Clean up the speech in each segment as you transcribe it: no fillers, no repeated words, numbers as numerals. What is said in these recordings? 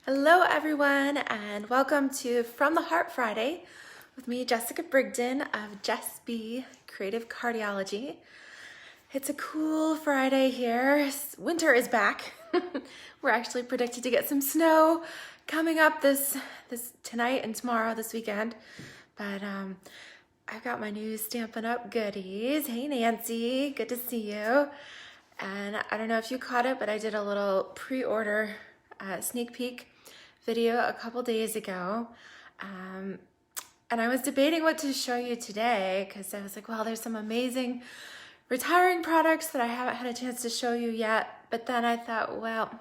Hello everyone and welcome to From the Heart Friday with me, Jessica Brigden of Jess B Creative Cardiology. It's a cool Friday here. Winter is back. We're actually predicted to get some snow coming up this tonight and tomorrow this weekend. But I've got my new Stampin Up goodies. Hey Nancy, good to see you. And I don't know if you caught it, but I did a little pre-order sneak peek video a couple days ago. And I was debating what to show you today because I was like, well, there's some amazing retiring products that I haven't had a chance to show you yet. But then I thought, well,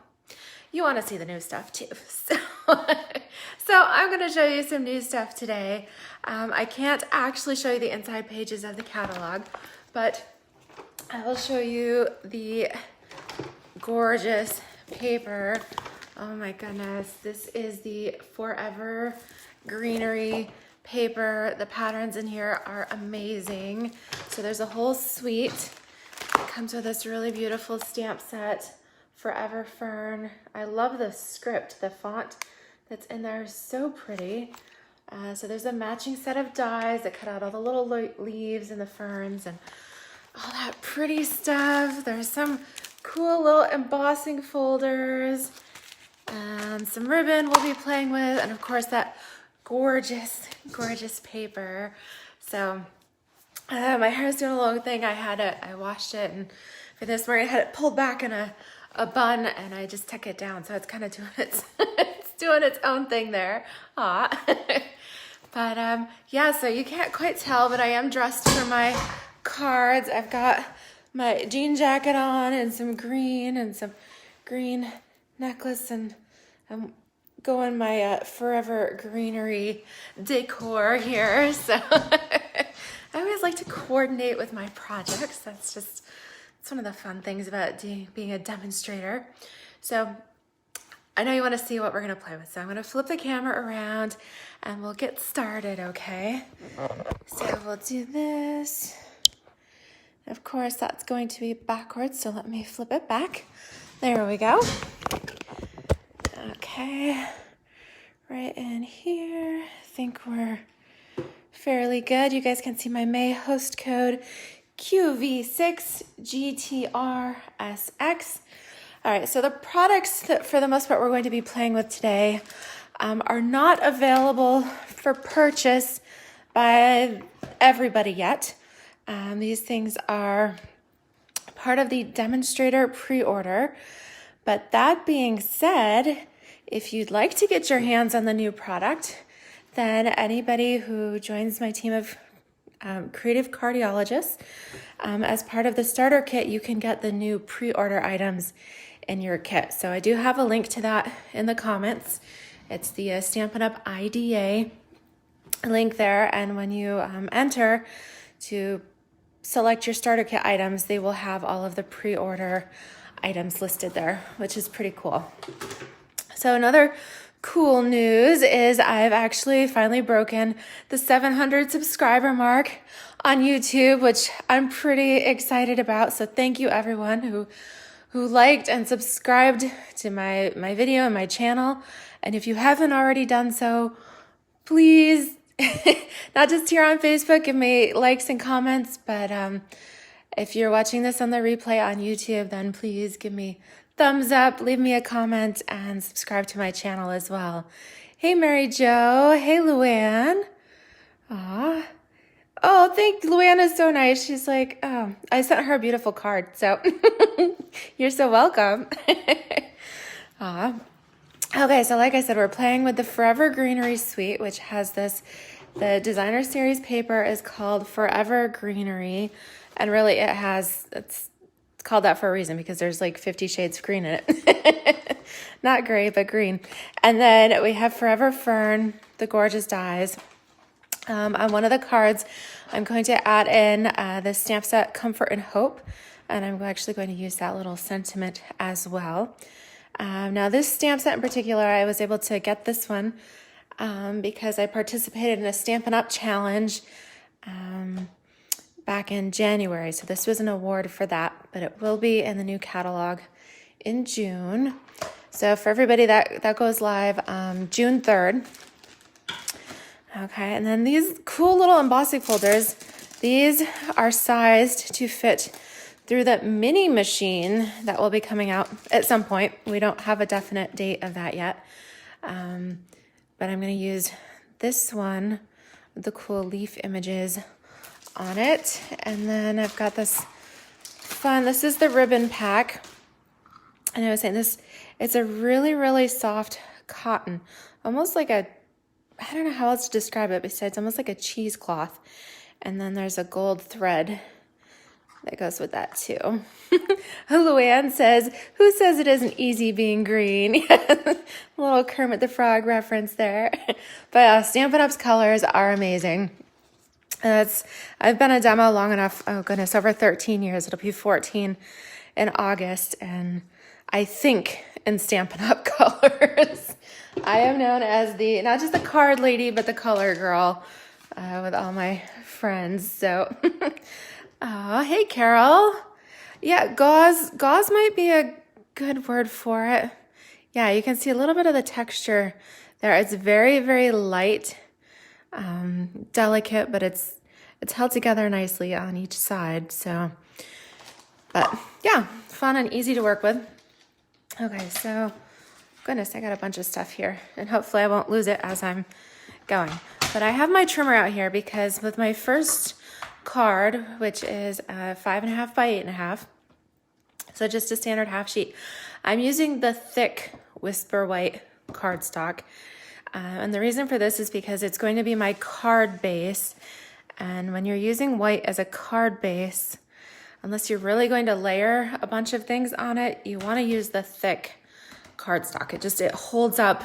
you want to see the new stuff too. So I'm going to show you some new stuff today. I can't actually show you the inside pages of the catalog, but I will show you the gorgeous paper. Oh my goodness, this is the Forever Greenery paper. The patterns in here are amazing. So there's a whole suite. It comes with this really beautiful stamp set, Forever Fern. I love the script, the font that's in there is so pretty. So there's a matching set of dies that cut out all the little leaves and the ferns and all that pretty stuff. There's some cool little embossing folders and some ribbon we'll be playing with, and of course that gorgeous, gorgeous paper. So my hair's doing a long thing. I washed it, and for this morning I had it pulled back in a bun, and I just took it down, so it's kind of doing it's doing its own thing there. Aw. But yeah, so you can't quite tell, but I am dressed for my cards. I've got my jean jacket on and some green necklace, and I'm going my Forever Greenery decor here. So I always like to coordinate with my projects. It's one of the fun things about being a demonstrator. So I know you want to see what we're going to play with. So I'm going to flip the camera around and we'll get started, okay? So we'll do this. Of course, that's going to be backwards, so let me flip it back. There we go. Okay, right in here. I think we're fairly good. You guys can see my May host code QV6GTRSX. All right, so the products that for the most part we're going to be playing with today are not available for purchase by everybody yet. These things are part of the demonstrator pre-order. But that being said, if you'd like to get your hands on the new product, then anybody who joins my team of creative cardiologists, as part of the starter kit, you can get the new pre-order items in your kit. So I do have a link to that in the comments. It's the Stampin Up IDA link there, and when you enter to select your starter kit items, they will have all of the pre-order items listed there, which is pretty cool. So another cool news is I've actually finally broken the 700 subscriber mark on YouTube, which I'm pretty excited about. So thank you everyone who liked and subscribed to my video and my channel. And if you haven't already done so, please, not just here on Facebook, give me likes and comments, but if you're watching this on the replay on YouTube, then please give me thumbs up, leave me a comment, and subscribe to my channel as well. Hey, Mary Jo. Hey, Luann. Aw. Oh, Luann is so nice. She's like, oh, I sent her a beautiful card, so you're so welcome. Aw. Okay, so like I said, we're playing with the Forever Greenery Suite, which has the designer series paper is called Forever Greenery. And really it's called that for a reason because there's like 50 shades of green in it. Not gray, but green. And then we have Forever Fern, the gorgeous dies. On one of the cards, I'm going to add in the stamp set Comfort and Hope. And I'm actually going to use that little sentiment as well. Now this stamp set in particular, I was able to get this one because I participated in a Stampin Up challenge back in January. So this was an award for that, but it will be in the new catalog in June. So for everybody, that goes live June 3rd. Okay, and then these cool little embossing folders, these are sized to fit through the mini machine that will be coming out at some point. We don't have a definite date of that yet. But I'm going to use this one with the cool leaf images on it. And then I've got this this is the ribbon pack. And I was saying this, it's a really, really soft cotton, almost like I don't know how else to describe it besides almost like a cheesecloth. And then there's a gold thread that goes with that too. Luann says, who says it isn't easy being green? A little Kermit the Frog reference there. But Stampin' Up's colors are amazing. I've been a demo long enough, oh goodness, over 13 years. It'll be 14 in August. And I think in Stampin' Up colors. I am known as not just the card lady, but the color girl with all my friends. So, oh, hey, Carol. Yeah, gauze might be a good word for it. Yeah, you can see a little bit of the texture there. It's very, very light, delicate, but it's held together nicely on each side. So, but yeah, fun and easy to work with. Okay, so goodness, I got a bunch of stuff here, and hopefully I won't lose it as I'm going. But I have my trimmer out here because with my first card, which is 5.5 by 8.5, so just a standard half sheet, I'm using the thick Whisper White cardstock. And the reason for this is because it's going to be my card base. And when you're using white as a card base, unless you're really going to layer a bunch of things on it, you want to use the thick cardstock. It holds up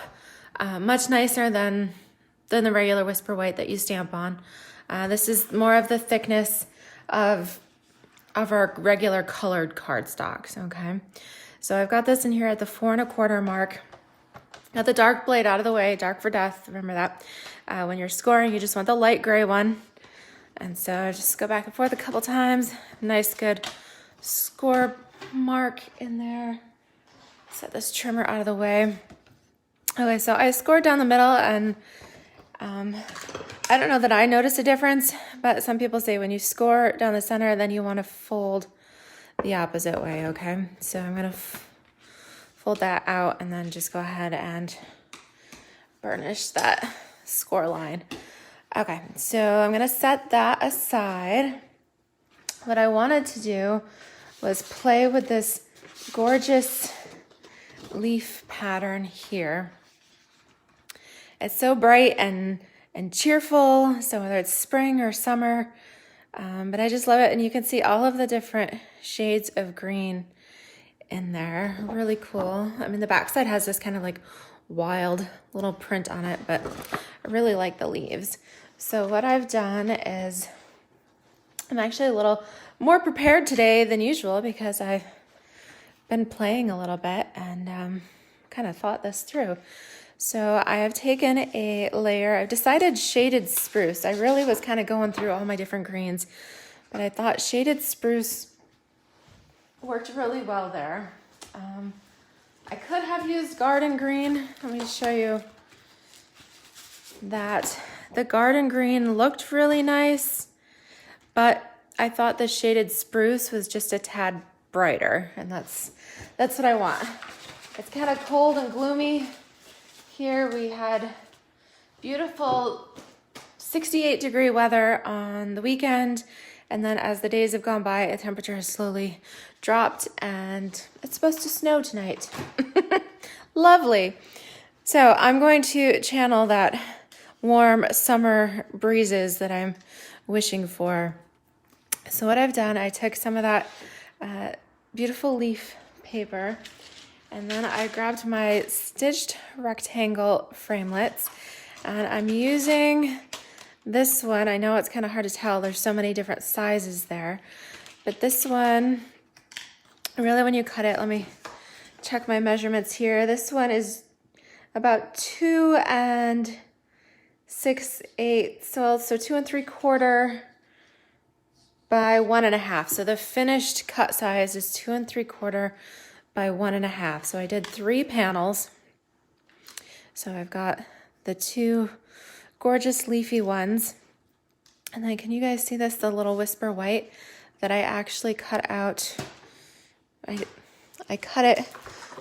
much nicer than the regular Whisper White that you stamp on. This is more of the thickness of our regular colored cardstocks, okay? So I've got this in here at the 4 1/4 mark. Got the dark blade out of the way, dark for death, remember that. When you're scoring, you just want the light gray one. And so just go back and forth a couple times. Nice, good score mark in there. Set this trimmer out of the way. Okay, so I scored down the middle, and I don't know that I noticed a difference, but some people say when you score down the center, then you want to fold the opposite way, okay? So I'm going to fold that out and then just go ahead and burnish that score line. Okay, so I'm going to set that aside. What I wanted to do was play with this gorgeous leaf pattern here. It's so bright and cheerful, so whether it's spring or summer, but I just love it. And you can see all of the different shades of green in there. Really cool. I mean, the backside has this kind of like wild little print on it, but I really like the leaves. So what I've done is I'm actually a little more prepared today than usual because I've been playing a little bit and kind of thought this through. So I have taken a layer, I've decided shaded spruce. I really was kind of going through all my different greens, but I thought shaded spruce worked really well there. I could have used garden green. Let me show you that. The garden green looked really nice, but I thought the shaded spruce was just a tad brighter, and that's what I want. It's kind of cold and gloomy. Here we had beautiful 68-degree weather on the weekend, and then as the days have gone by, the temperature has slowly dropped, and it's supposed to snow tonight. Lovely. So I'm going to channel that warm summer breezes that I'm wishing for. So what I've done, I took some of that beautiful leaf paper, and then I grabbed my stitched rectangle framelits, and I'm using this one. I know it's kind of hard to tell. There's so many different sizes there, but this one, really when you cut it, let me check my measurements here. This one is about 2 6/8, so 2 3/4 by 1.5. So the finished cut size is 2 3/4 by 1.5. So I did 3 panels. So I've got the 2 gorgeous leafy ones. And then can you guys see this, the little whisper white that I actually cut out? I cut it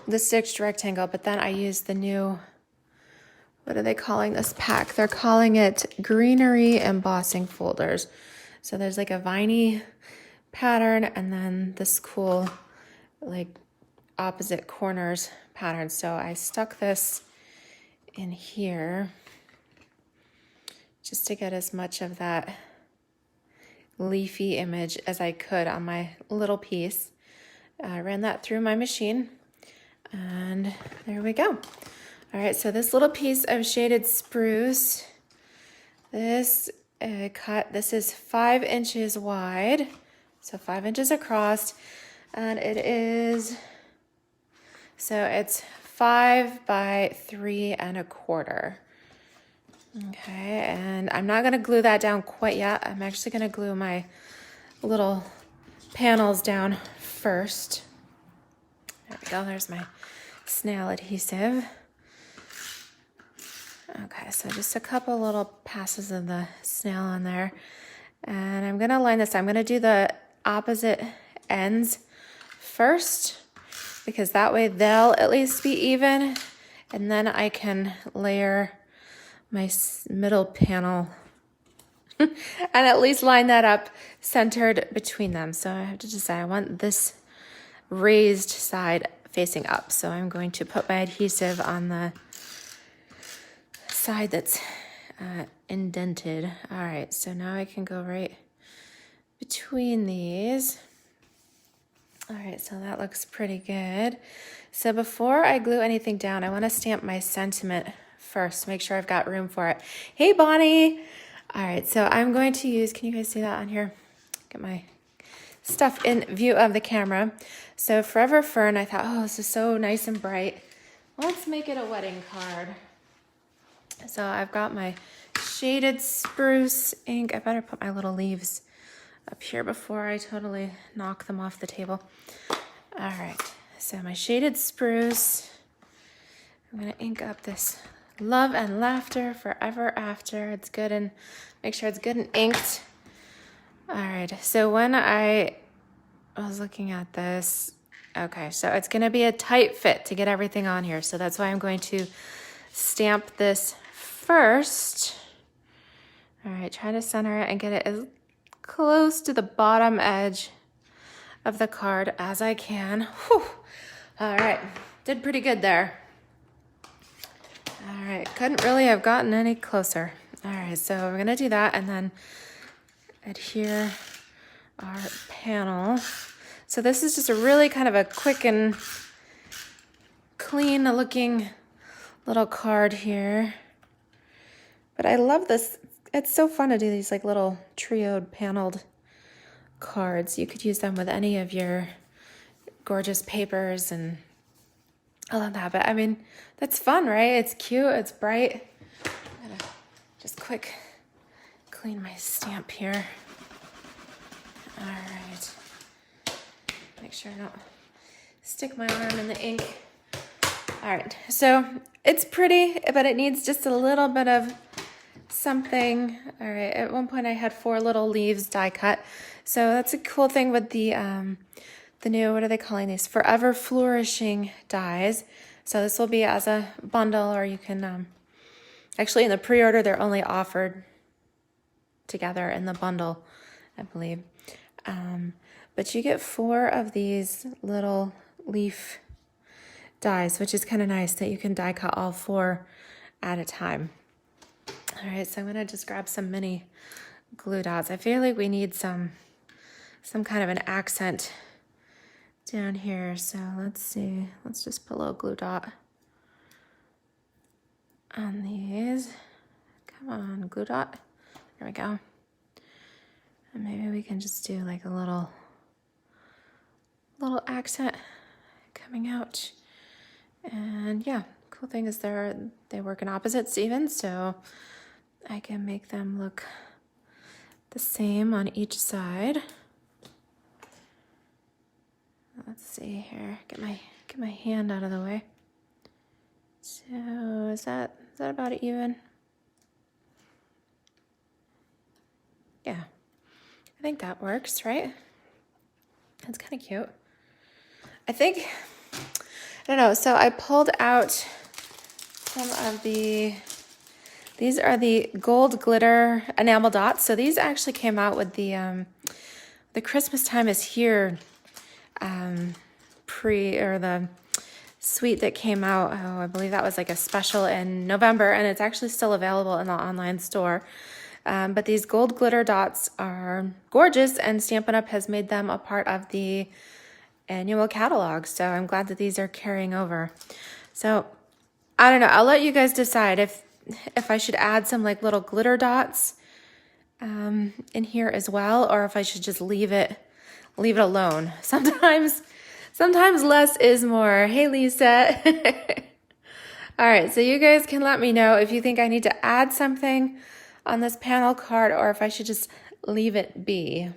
the stitched rectangle, but then I used the new, what are they calling this pack? They're calling it Greenery embossing folders. So there's like a viney pattern and then this cool like opposite corners pattern. So I stuck this in here just to get as much of that leafy image as I could on my little piece. I ran that through my machine and there we go. All right, so this little piece of shaded spruce, this this is 5 inches wide, so 5 inches across, and it's 5 by 3.25. Okay, and I'm not gonna glue that down quite yet. I'm actually gonna glue my little panels down first. There we go, there's my snail adhesive. Okay, so just a couple little passes of the snail on there. And I'm gonna line this. I'm gonna do the opposite ends first because that way they'll at least be even. And then I can layer my middle panel and at least line that up centered between them. So I have to decide, I want this raised side facing up. So I'm going to put my adhesive on the side that's indented. All right, so now I can go right between these. All right, so that looks pretty good. So before I glue anything down, I want to stamp my sentiment first, make sure I've got room for it. Hey, Bonnie. All right, so I'm going to use, can you guys see that on here? Get my stuff in view of the camera. So Forever Fern, I thought, oh, this is so nice and bright. Let's make it a wedding card. So I've got my shaded spruce ink. I better put my little leaves up here before I totally knock them off the table. All right, so my shaded spruce. I'm gonna ink up this Love and Laughter Forever After. It's good and make sure it's good and inked. All right, so when I was looking at this, okay, so it's gonna be a tight fit to get everything on here. So that's why I'm going to stamp this first. All right, try to center it and get it as close to the bottom edge of the card as I can. Whew. All right, did pretty good there. All right, couldn't really have gotten any closer. All right, so we're gonna do that and then adhere our panel. So this is just a really kind of a quick and clean looking little card here. But I love this. It's so fun to do these like little trioed paneled cards. You could use them with any of your gorgeous papers and I love that. But I mean, that's fun, right? It's cute, it's bright. I'm gonna just quick clean my stamp here. All right. Make sure I don't stick my arm in the ink. All right, so it's pretty, but it needs just a little bit of something. All right, at one point I had 4 little leaves die cut. So that's a cool thing with the new, what are they calling these? Forever Flourishing dies. So this will be as a bundle, or you can, actually in the pre-order, they're only offered together in the bundle, I believe. But you get 4 of these little leaf dies, which is kind of nice that you can die cut all 4 at a time. All right, so I'm gonna just grab some mini glue dots. I feel like we need some kind of an accent down here. So let's see, let's just put a little glue dot on these. Come on, glue dot. There we go. And maybe we can just do like a little accent coming out. And yeah, cool thing is they work in opposites even, so I can make them look the same on each side. Let's see here, get get my hand out of the way. So is that about even? Yeah, I think that works, right? That's kind of cute. I don't know, so I pulled out some of these are the gold glitter enamel dots. So these actually came out with the Christmas Time is Here the suite that came out. Oh, I believe that was like a special in November, and it's actually still available in the online store. But these gold glitter dots are gorgeous, and Stampin' Up! Has made them a part of the annual catalog. So I'm glad that these are carrying over. So I don't know. I'll let you guys decide if I should add some like little glitter dots in here as well, or if I should just leave it alone. Sometimes less is more. Hey, Lisa. All right, so you guys can let me know if you think I need to add something on this panel card or if I should just leave it be.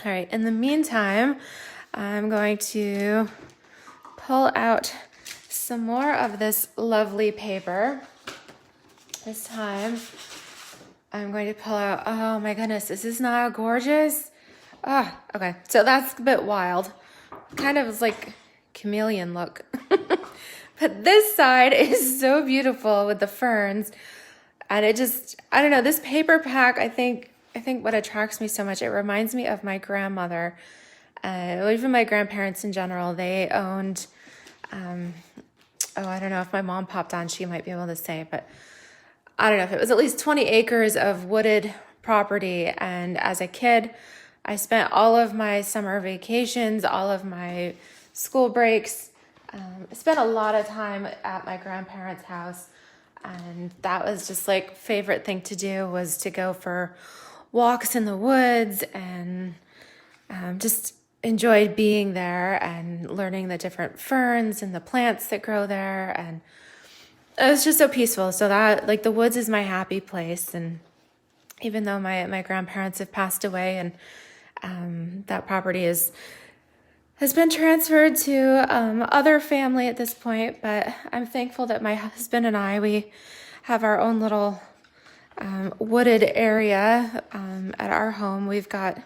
All right, in the meantime, I'm going to pull out some more of this lovely paper. This time, I'm going to pull out, oh my goodness, is this not gorgeous? Oh, okay, so that's a bit wild. Kind of like chameleon look. But this side is so beautiful with the ferns. And it just, I don't know, this paper pack, I think what attracts me so much, it reminds me of my grandmother. Even my grandparents in general, they owned, I don't know if my mom popped on, she might be able to say, but I don't know if it was at least 20 acres of wooded property. And as a kid, I spent all of my summer vacations, all of my school breaks, I spent a lot of time at my grandparents' house. And that was just like favorite thing to do was to go for walks in the woods and just enjoyed being there and learning the different ferns and the plants that grow there. And it was just so peaceful. So that like the woods is my happy place. And even though my grandparents have passed away and that property has been transferred to other family at this point, but I'm thankful that my husband and we have our own little wooded area at our home. We've got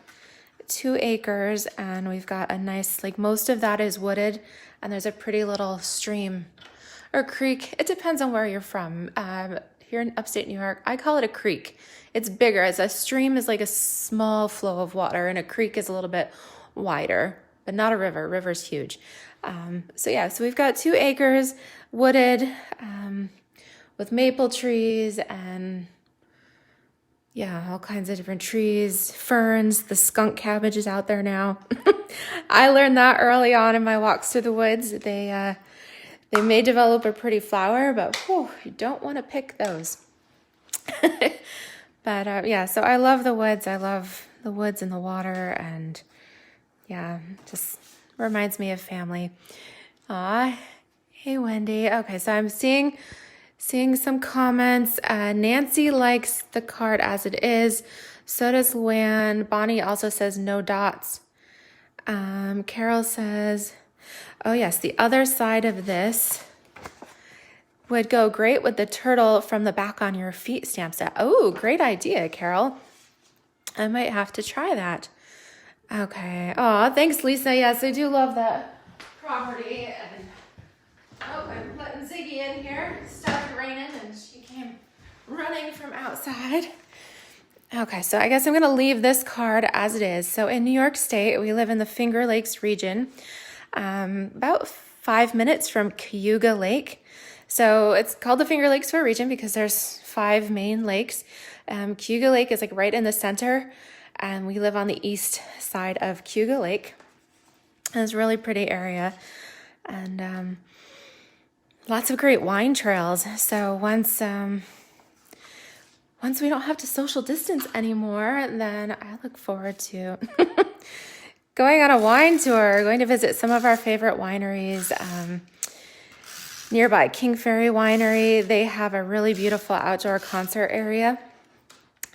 2 acres and we've got a nice, like most of that is wooded, and there's a pretty little stream or creek. It depends on where you're from. Here in upstate New York, I call it a creek. It's bigger. As a stream is like a small flow of water, and a creek is a little bit wider, but not a river. River's huge. So we've got 2 acres wooded with maple trees and all kinds of different trees, ferns. The skunk cabbage is out there now. I learned that early on in my walks through the woods. They may develop a pretty flower, but you don't want to pick those. But so I love the woods. I love the woods and the water, and just reminds me of family. Aw, hey Wendy. Okay, so I'm seeing some comments. Nancy likes the card as it is. So does Luann. Bonnie also says no dots. Carol says, oh yes, the other side of this would go great with the turtle from the back on your feet stamp set. Oh, great idea, Carol. I might have to try that. Okay. Oh, thanks, Lisa. Yes, I do love that property. And I'm letting Ziggy in here. It started raining and she came running from outside. Okay, so I guess I'm going to leave this card as it is. So in New York State, we live in the Finger Lakes region, about 5 minutes from Cayuga Lake. So it's called the Finger Lakes for a reason because there's 5 main lakes. Cayuga Lake is like right in the center, and we live on the east side of Cayuga Lake. And it's a really pretty area, and lots of great wine trails. So once we don't have to social distance anymore, then I look forward to going on a wine tour, going to visit some of our favorite wineries. Nearby King Ferry Winery, they have a really beautiful outdoor concert area.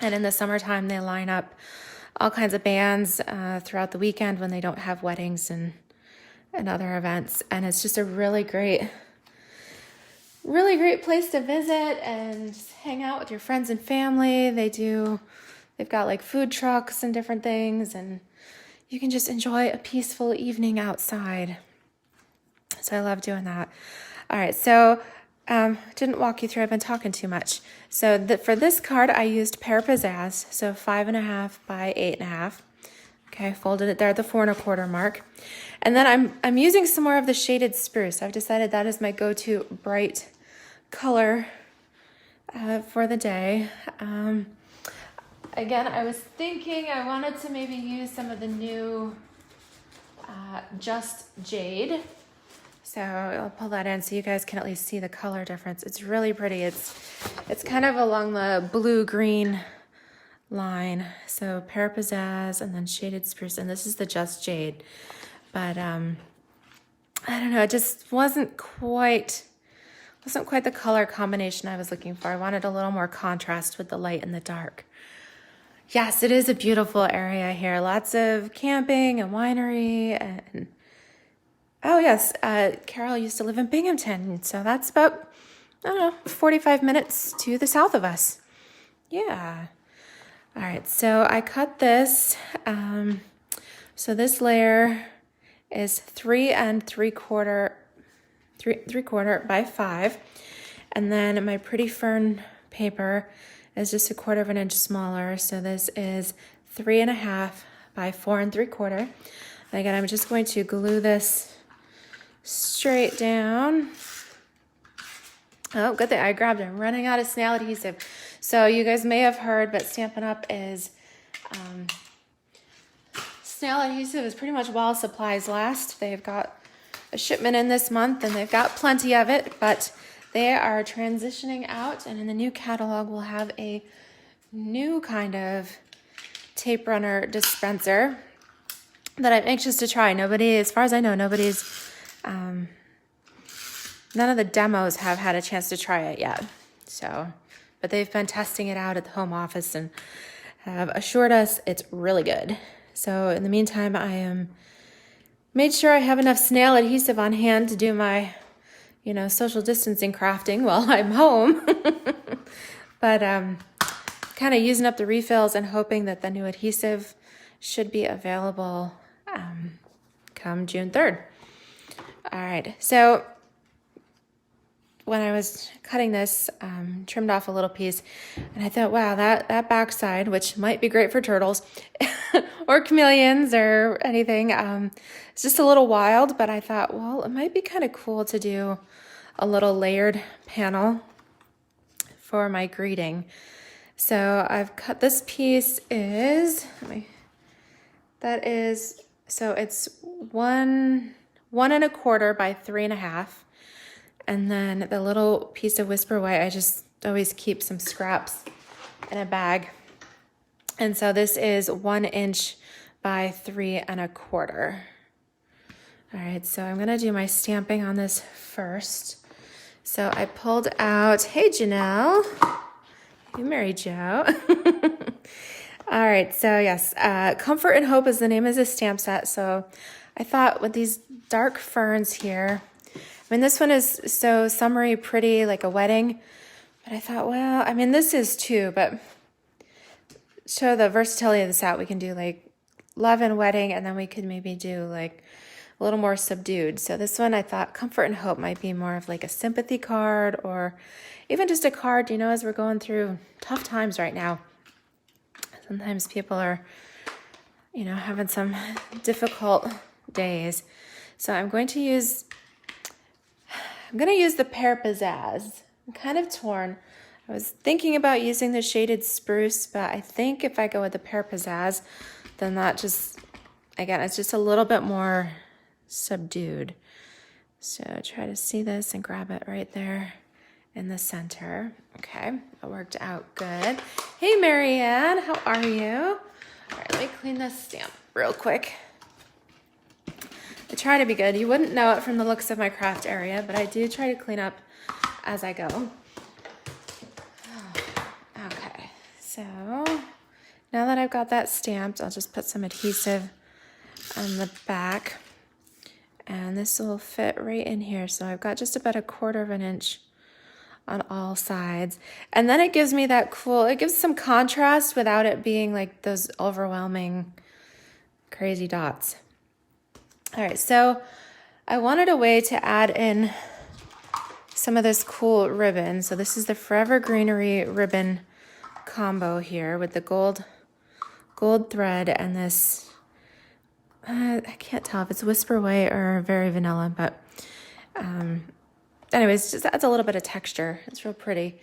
And in the summertime, they line up all kinds of bands throughout the weekend when they don't have weddings and and other events. And it's just a really great place to visit and just hang out with your friends and family. They've got like food trucks and different things, and you can just enjoy a peaceful evening outside. So I love doing that. All right, so didn't walk you through, I've been talking too much. So for this card, I used Pear Pizzazz, so 5.5 by 8.5. Okay, folded it there at the 4 1/4 mark. And then I'm using some more of the shaded spruce. I've decided that is my go-to bright color for the day. Again, I was thinking I wanted to maybe use some of the new Just Jade. So I'll pull that in so you guys can at least see the color difference. It's really pretty. It's kind of along the blue-green line. So Pear Pizzazz and then shaded spruce, and this is the Just Jade. But I don't know, it just wasn't quite the color combination I was looking for. I wanted a little more contrast with the light and the dark. Yes, it is a beautiful area here. Lots of camping and winery and oh yes, Carol used to live in Binghamton, so that's about, 45 minutes to the south of us. Yeah. All right, so I cut this. So this layer is 3 3/4 by 5, and then my pretty fern paper is just 1/4 of an inch smaller. So this is 3.5 by 4 3/4. Again, I'm just going to glue this straight down. Oh, good thing I grabbed it. I'm running out of snail adhesive. So you guys may have heard, but Stampin' Up is snail adhesive is pretty much while supplies last. They've got a shipment in this month, and they've got plenty of it, but they are transitioning out, and in the new catalog, we'll have a new kind of tape runner dispenser that I'm anxious to try. As far as I know, none of the demos have had a chance to try it yet. So, but they've been testing it out at the home office and have assured us it's really good. So in the meantime, I am made sure I have enough snail adhesive on hand to do my, social distancing crafting while I'm home. But kind of using up the refills and hoping that the new adhesive should be available come June 3rd. All right, so when I was cutting this, trimmed off a little piece, and I thought, wow, that backside, which might be great for turtles or chameleons or anything, it's just a little wild, but I thought, well, it might be kind of cool to do a little layered panel for my greeting. So I've cut this piece it's 1 1/4 by 3.5. And then the little piece of Whisper White, I just always keep some scraps in a bag. And so this is 1 inch by 3 1/4. All right, so I'm gonna do my stamping on this first. So I pulled out, hey Janelle, hey Mary Jo. All right, so yes, Comfort and Hope is the name of this stamp set. So I thought with these dark ferns here, this one is so summery, pretty, like a wedding. But I thought, well, this is too, but show the versatility of the set. We can do like love and wedding, and then we could maybe do like a little more subdued. So this one, I thought Comfort and Hope might be more of like a sympathy card, or even just a card, as we're going through tough times right now. Sometimes people are, having some difficult days. So I'm going to use the Pear Pizzazz. I'm kind of torn. I was thinking about using the shaded spruce, but I think if I go with the Pear Pizzazz, then that it's just a little bit more subdued. So try to see this and grab it right there in the center. Okay, that worked out good. Hey Marianne, how are you? All right, let me clean this stamp real quick. I try to be good. You wouldn't know it from the looks of my craft area, but I do try to clean up as I go. Okay, so now that I've got that stamped, I'll just put some adhesive on the back. And this will fit right in here. So I've got just about 1/4 of an inch on all sides. And then it gives me that cool, it gives some contrast without it being like those overwhelming, crazy dots. All right, so I wanted a way to add in some of this cool ribbon. So this is the Forever Greenery ribbon combo here with the gold thread and this, I can't tell if it's Whisper White or Very Vanilla, but anyways, just adds a little bit of texture. It's real pretty.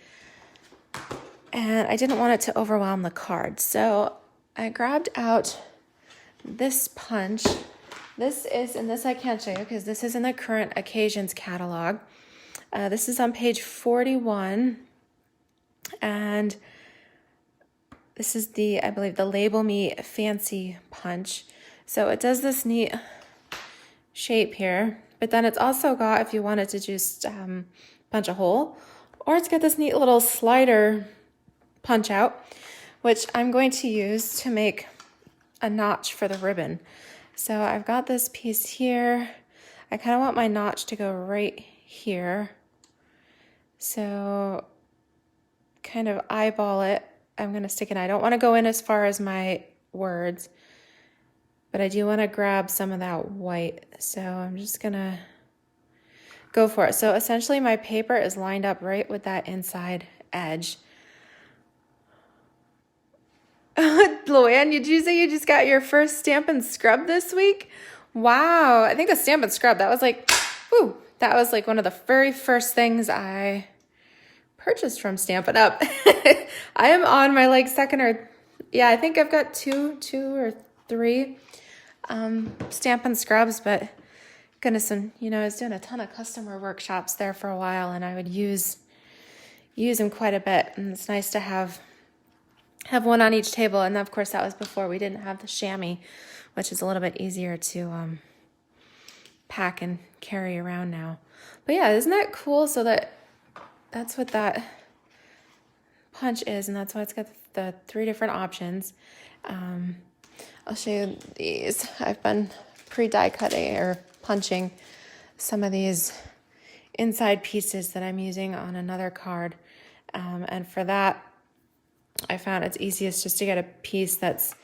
And I didn't want it to overwhelm the card. So I grabbed out this punch. This is, and this I can't show you because this is in the Current Occasions catalog. This is on page 41. And this is the, I believe, the Label Me Fancy punch. So it does this neat shape here. But then it's also got, if you wanted to just punch a hole, or it's got this neat little slider punch out, which I'm going to use to make a notch for the ribbon. So I've got this piece here. I kind of want my notch to go right here. So kind of eyeball it. I'm going to stick it. I don't want to go in as far as my words, but I do want to grab some of that white. So I'm just going to go for it. So essentially my paper is lined up right with that inside edge. Luann, did you say you just got your first Stampin' Scrub this week? Wow. I think the Stampin' Scrub, that was like, whew, that was like one of the very first things I purchased from Stampin' Up. I am on my like second or, yeah, I think I've got two or three Stampin' Scrubs, but goodness, and you know, I was doing a ton of customer workshops there for a while, and I would use them quite a bit, and it's nice to have one on each table. And of course that was before we didn't have the chamois, which is a little bit easier to pack and carry around now. But yeah, isn't that cool? So that's what that punch is, and that's why it's got the 3 different options. I'll show you these. I've been pre-die cutting or punching some of these inside pieces that I'm using on another card, and for that I found it's easiest just to get a piece that's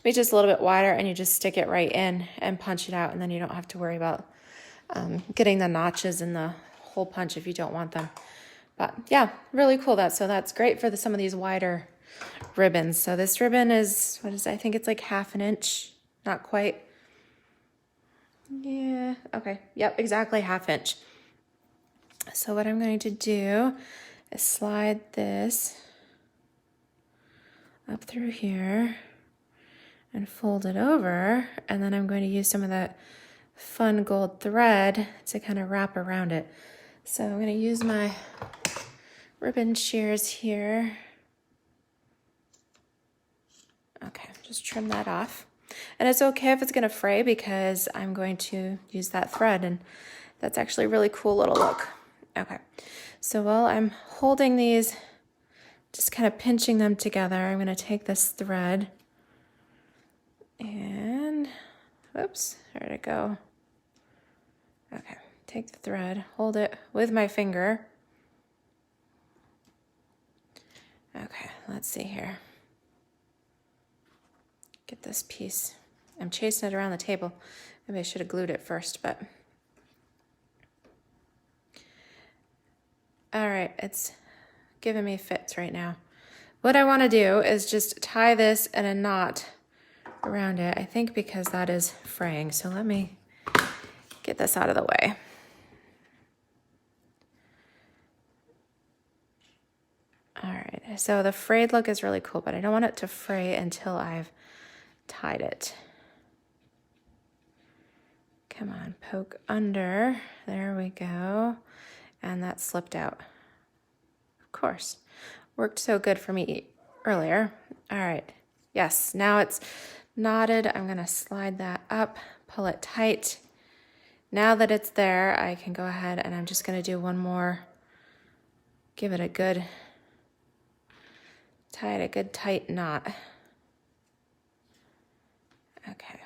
maybe just a little bit wider, and you just stick it right in and punch it out, and then you don't have to worry about getting the notches in the hole punch if you don't want them. But yeah, really cool. So that's great for some of these wider ribbons. So this ribbon is, I think it's like 1/2 inch, not quite. Yeah, okay, yep, exactly 1/2 inch. So what I'm going to do is slide this up through here and fold it over, and then I'm going to use some of that fun gold thread to kind of wrap around it. So I'm going to use my ribbon shears here. Okay, just trim that off. And it's okay if it's going to fray because I'm going to use that thread, and that's actually a really cool little look. Okay, so while I'm holding these, just kind of pinching them together, I'm going to take this thread and, whoops, where'd it go? Okay, take the thread, hold it with my finger. Okay, let's see here. Get this piece. I'm chasing it around the table. Maybe I should have glued it first, but. All right, it's giving me fits right now. What I want to do is just tie this in a knot around it, I think because that is fraying. So let me get this out of the way. All right, so the frayed look is really cool, but I don't want it to fray until I've tied it. Come on, poke under. There we go. And that slipped out. Of course. Worked so good for me earlier. All right. Yes, now it's knotted. I'm going to slide that up, pull it tight. Now that it's there, I can go ahead and I'm just going to do one more. Give it a good, tie it a good tight knot. Okay.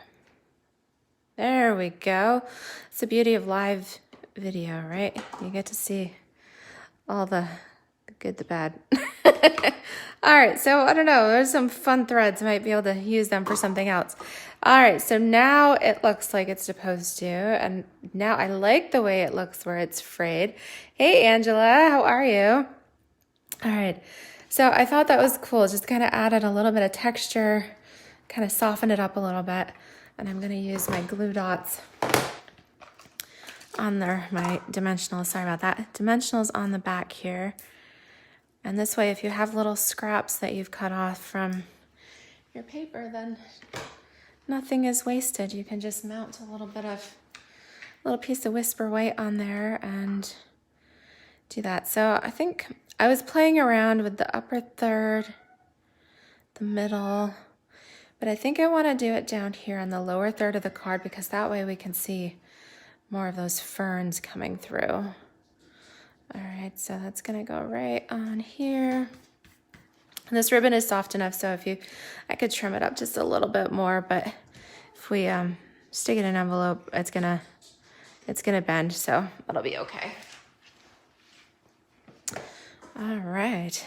There we go. It's the beauty of live video, right? You get to see all the good, the bad. All right, so I don't know. There's some fun threads. I might be able to use them for something else. All right, so now it looks like it's supposed to. And now I like the way it looks where it's frayed. Hey, Angela, how are you? All right, so I thought that was cool. Just kind of added a little bit of texture, kind of softened it up a little bit. And I'm going to use my glue dots on there, my dimensionals. Sorry about that. Dimensionals on the back here. And this way, if you have little scraps that you've cut off from your paper, then nothing is wasted. You can just mount a little piece of Whisper White on there and do that. So I think I was playing around with the upper third, the middle, but I think I want to do it down here on the lower third of the card because that way we can see more of those ferns coming through. All right, so that's gonna go right on here. And this ribbon is soft enough, so I could trim it up just a little bit more, but if we stick it in an envelope, it's gonna bend, so it'll be okay. All right,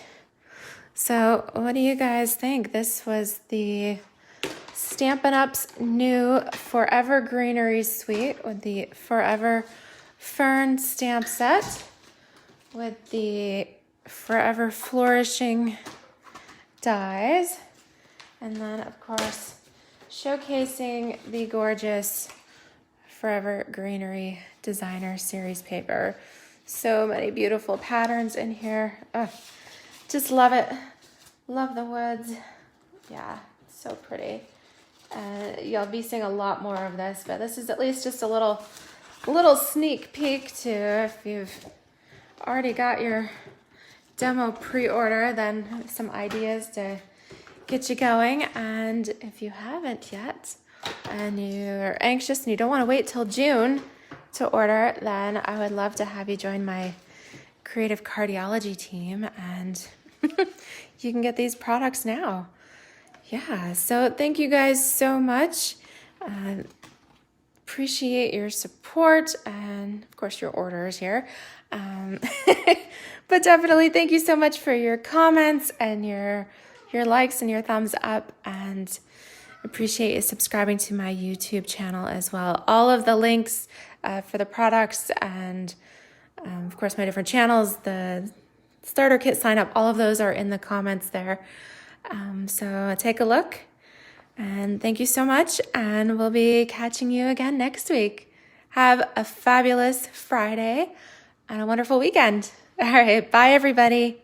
so what do you guys think? This was the Stampin' Up's new Forever Greenery Suite with the Forever Fern stamp set with the Forever Flourishing dies, and then of course showcasing the gorgeous Forever Greenery Designer Series paper. So many beautiful patterns in here. Just love it. Love the woods. Yeah, so pretty. You'll be seeing a lot more of this, but this is at least just a little sneak peek to, if you've already got your demo pre-order, then some ideas to get you going. And if you haven't yet and you're anxious and you don't want to wait till June to order, then I would love to have you join my creative cardiology team, and you can get these products now. Yeah, so thank you guys so much. Appreciate your support and of course your orders here. But definitely thank you so much for your comments and your likes and your thumbs up, and appreciate you subscribing to my YouTube channel as well. All of the links for the products and of course my different channels, the starter kit sign up, all of those are in the comments there. So take a look, and thank you so much, and we'll be catching you again next week. Have a fabulous Friday and a wonderful weekend. All right, bye everybody.